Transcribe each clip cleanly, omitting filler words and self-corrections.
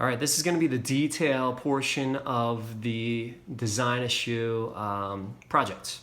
All right, this is going to be the detail portion of the design a shoe project.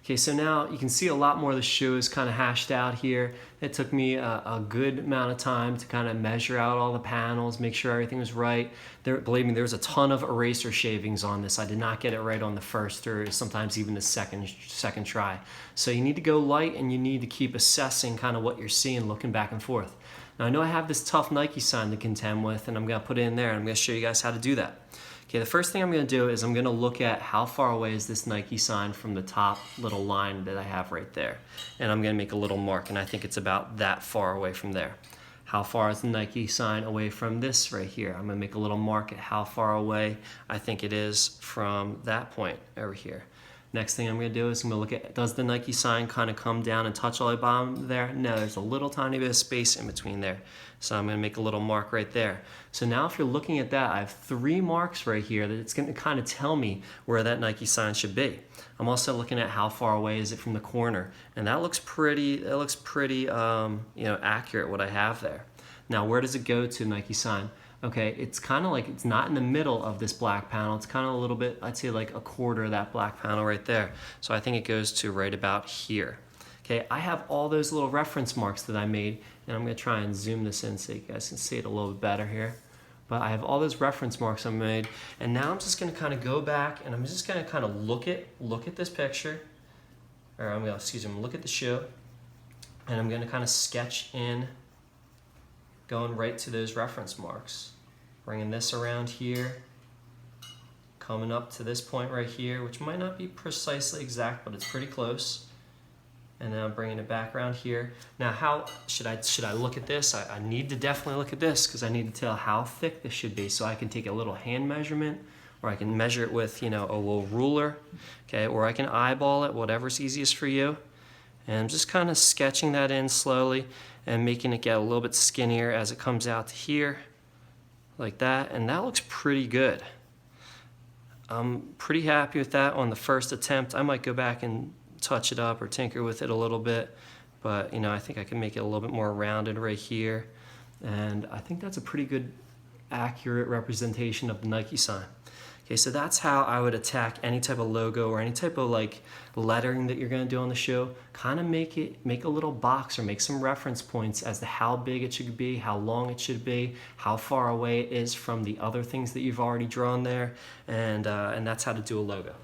Okay, so now you can see a lot more of the shoe is kind of hashed out here. It took me a good amount of time to kind of measure out all the panels, make sure everything was right. Believe me, there was a ton of eraser shavings on this. I did not get it right on the first or sometimes even the second try. So you need to go light and you need to keep assessing kind of what you're seeing, looking back and forth. Now I know I have this tough Nike sign to contend with, and I'm going to put it in there and I'm going to show you guys how to do that. Okay, the first thing I'm going to do is I'm going to look at how far away is this Nike sign from the top little line that I have right there. And I'm going to make a little mark, and I think it's about that far away from there. How far is the Nike sign away from this right here? I'm going to make a little mark at how far away I think it is from that point over here. Next thing I'm going to do is I'm going to look at, does the Nike sign kind of come down and touch all the bottom there? No, there's a little tiny bit of space in between there. So I'm going to make a little mark right there. So now if you're looking at that, I have 3 marks right here that it's going to kind of tell me where that Nike sign should be. I'm also looking at how far away is it from the corner. And that looks pretty, accurate what I have there. Now where does it go to, Nike sign? Okay, it's kind of like it's not in the middle of this black panel. It's kind of a little bit, I'd say like a quarter of that black panel right there. So I think it goes to right about here. Okay, I have all those little reference marks that I made, and I'm going to try and zoom this in so you guys can see it a little bit better here. But I have all those reference marks I made, and now I'm just going to kind of go back and I'm just going to kind of look at this picture, or I'm going to, look at the shoe, and I'm going to kind of sketch in going right to those reference marks. Bringing this around here, coming up to this point right here, which might not be precisely exact, but it's pretty close. And then I'm bringing it back around here. Now how should I look at this? I need to definitely look at this because I need to tell how thick this should be, so I can take a little hand measurement, or I can measure it with a little ruler, okay, or I can eyeball it, whatever's easiest for you. And I'm just kind of sketching that in slowly and making it get a little bit skinnier as it comes out to here, like that, and that looks pretty good. I'm pretty happy with that on the first attempt. I might go back and touch it up or tinker with it a little bit, but I think I can make it a little bit more rounded right here, and I think that's a pretty good, accurate representation of the Nike sign. Okay, so that's how I would attack any type of logo or any type of lettering that you're going to do on the shoe. Kind of make a little box or make some reference points as to how big it should be, how long it should be, how far away it is from the other things that you've already drawn there, and that's how to do a logo.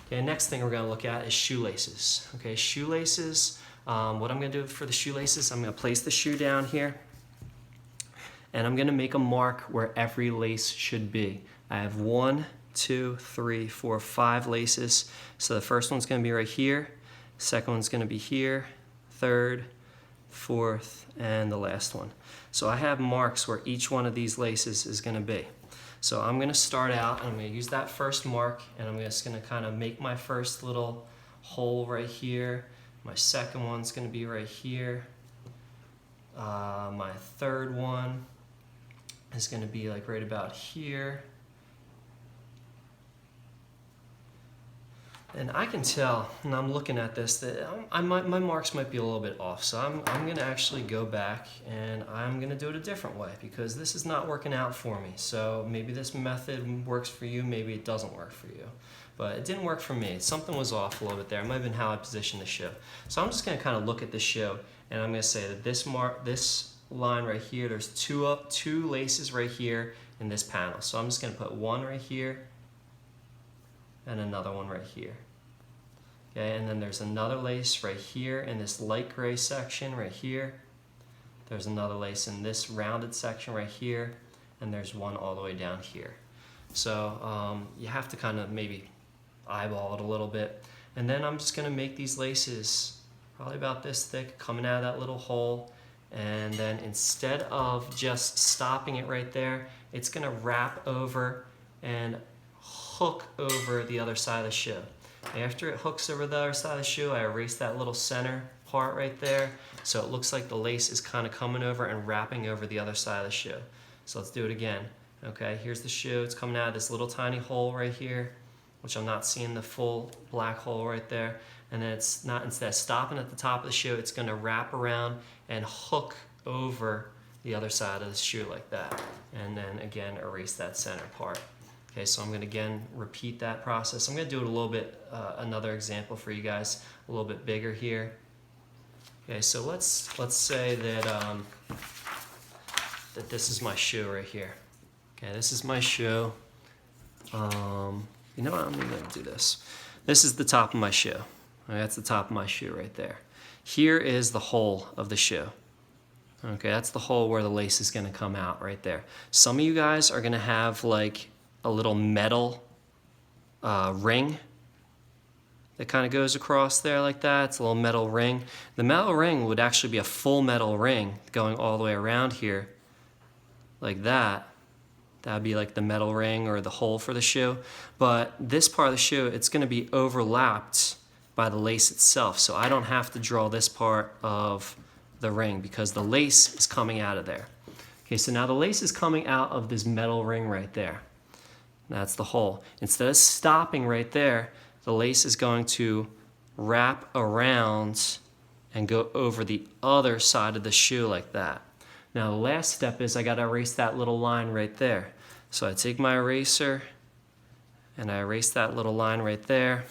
Okay, next thing we're going to look at is shoelaces. Okay, shoelaces. What I'm going to do for the shoelaces, I'm going to place the shoe down here, and I'm going to make a mark where every lace should be. I have 1, 2, 3, 4, 5 laces. So the first one's going to be right here, second one's going to be here, third, fourth, and the last one. So I have marks where each one of these laces is going to be. So I'm going to start out, and I'm going to use that first mark, and I'm just going to kind of make my first little hole right here. My second one's going to be right here. My third one is going to be like right about here. And I can tell, and I'm looking at this, that my marks might be a little bit off. So I'm going to actually go back and I'm going to do it a different way because this is not working out for me. So maybe this method works for you, maybe it doesn't work for you. But it didn't work for me. Something was off a little bit there. It might have been how I positioned the shoe. So I'm just going to kind of look at the shoe, and I'm going to say that this line right here, there's two laces right here in this panel. So I'm just going to put one right here and another one right here. Okay, and then there's another lace right here in this light gray section right here. There's another lace in this rounded section right here, and there's one all the way down here. So you have to kind of maybe eyeball it a little bit. And then I'm just going to make these laces probably about this thick coming out of that little hole. And then instead of just stopping it right there, it's going to wrap over and hook over the other side of the shoe. After it hooks over the other side of the shoe, I erase that little center part right there, so it looks like the lace is kind of coming over and wrapping over the other side of the shoe. So let's do it again. Okay, here's the shoe. It's coming out of this little tiny hole right here, which I'm not seeing the full black hole right there. And then it's not, instead of stopping at the top of the shoe, it's going to wrap around and hook over the other side of the shoe like that. And then again, erase that center part. Okay, so I'm gonna again repeat that process. I'm gonna do it a little bit, another example for you guys, a little bit bigger here. Okay, so let's say that, that this is my shoe right here. Okay, this is my shoe. You know what, I'm gonna do this. This is the top of my shoe. Okay, that's the top of my shoe right there. Here is the hole of the shoe. Okay, that's the hole where the lace is gonna come out right there. Some of you guys are gonna have like a little metal ring that kind of goes across there like that. It's a little metal ring. The metal ring would actually be a full metal ring going all the way around here like that. That would be like the metal ring or the hole for the shoe. But this part of the shoe, it's gonna be overlapped by the lace itself. So I don't have to draw this part of the ring because the lace is coming out of there. Okay, so now the lace is coming out of this metal ring right there. That's the hole. Instead of stopping right there, the lace is going to wrap around and go over the other side of the shoe like that. Now the last step is I gotta erase that little line right there. So I take my eraser and I erase that little line right there.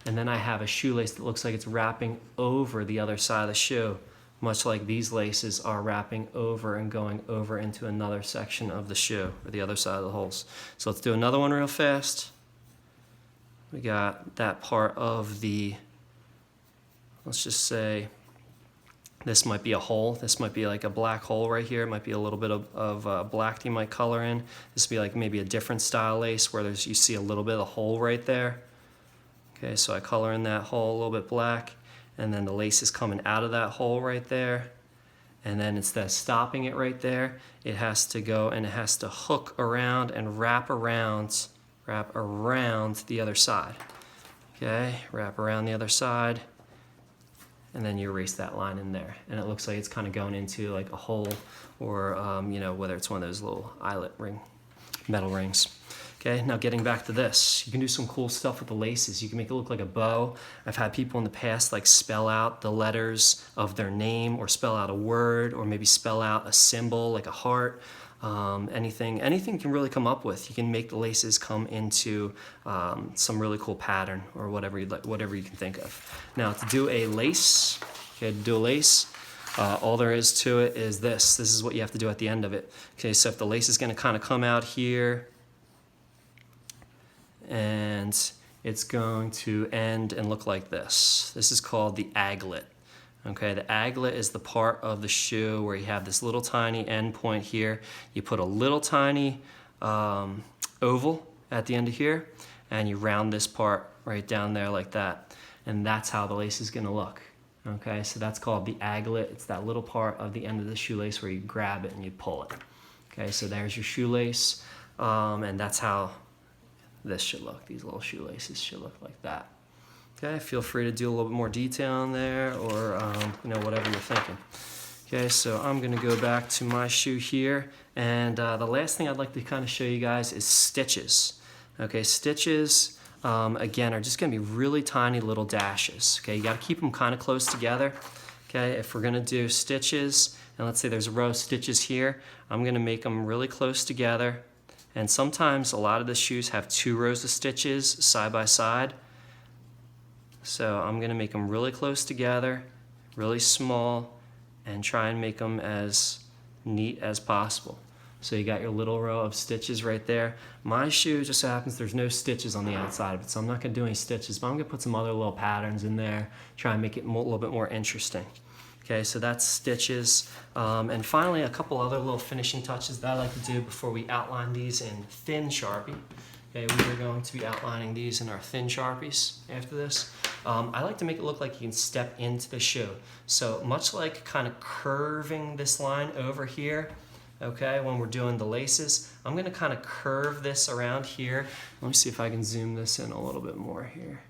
And then I have a shoelace that looks like it's wrapping over the other side of the shoe, much like these laces are wrapping over and going over into another section of the shoe, or the other side of the holes. So let's do another one real fast. We got that part of the, let's just say, this might be a hole. This might be like a black hole right here. It might be a little bit of black that you might color in. This would be like maybe a different style lace where you see a little bit of a hole right there. Okay, so I color in that hole a little bit black, and then the lace is coming out of that hole right there. And then instead of stopping it right there, it has to go and it has to hook around and wrap around the other side. Okay, wrap around the other side, and then you erase that line in there. And it looks like it's kind of going into like a hole, or you know, whether it's one of those little eyelet metal rings. Okay, now getting back to this, you can do some cool stuff with the laces. You can make it look like a bow. I've had people in the past like spell out the letters of their name, or spell out a word, or maybe spell out a symbol like a heart. Anything you can really come up with. You can make the laces come into some really cool pattern, or whatever you'd like, whatever you can think of. Now to do a lace, okay, to do a lace, all there is to it is this. This is what you have to do at the end of it. Okay, so if the lace is going to kind of come out here, and it's going to end and look like this. This is called the aglet. Okay, the aglet is the part of the shoe where you have this little tiny end point here. You put a little tiny oval at the end of here, and you round this part right down there like that. And that's how the lace is gonna look. Okay, so that's called the aglet. It's that little part of the end of the shoelace where you grab it and you pull it. Okay, so there's your shoelace, and that's how this should look. These little shoelaces should look like that. Okay, feel free to do a little bit more detail in there, or you know, whatever you're thinking. Okay, so I'm gonna go back to my shoe here, and the last thing I'd like to kind of show you guys is stitches. Okay, stitches again are just gonna be really tiny little dashes. Okay, you gotta keep them kind of close together. Okay, if we're gonna do stitches, and let's say there's a row of stitches here, I'm gonna make them really close together. And sometimes a lot of the shoes have 2 rows of stitches side by side. So I'm gonna make them really close together, really small, and try and make them as neat as possible. So you got your little row of stitches right there. My shoe just so happens there's no stitches on the outside of it, so I'm not gonna do any stitches, but I'm gonna put some other little patterns in there, try and make it a little bit more interesting. Okay, so that's stitches. And finally, a couple other little finishing touches that I like to do before we outline these in thin Sharpie. Okay, we are going to be outlining these in our thin Sharpies after this. I like to make it look like you can step into the shoe. So much like kind of curving this line over here, okay, when we're doing the laces, I'm gonna kind of curve this around here. Let me see if I can zoom this in a little bit more here.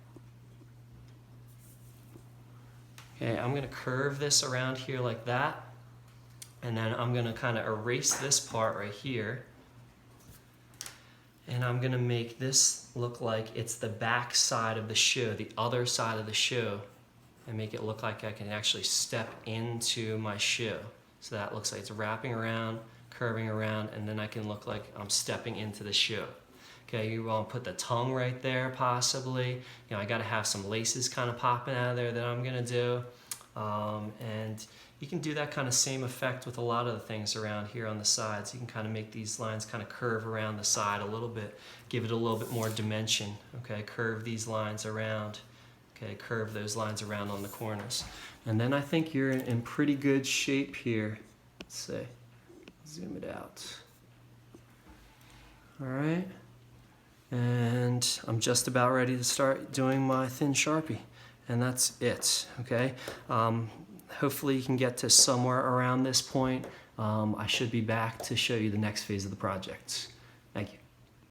Okay, I'm gonna curve this around here like that, and then I'm gonna kind of erase this part right here, and I'm gonna make this look like it's the back side of the shoe, the other side of the shoe, and make it look like I can actually step into my shoe. So that looks like it's wrapping around, curving around, and then I can look like I'm stepping into the shoe. Okay, you want to put the tongue right there possibly. You know, I got to have some laces kind of popping out of there that I'm going to do. And you can do that kind of same effect with a lot of the things around here on the sides. You can kind of make these lines kind of curve around the side a little bit, give it a little bit more dimension. Okay, curve these lines around. Okay, curve those lines around on the corners. And then I think you're in pretty good shape here. Let's see, zoom it out. All right, and I'm just about ready to start doing my thin Sharpie. And that's it, okay? Hopefully you can get to somewhere around this point. I should be back to show you the next phase of the project. Thank you.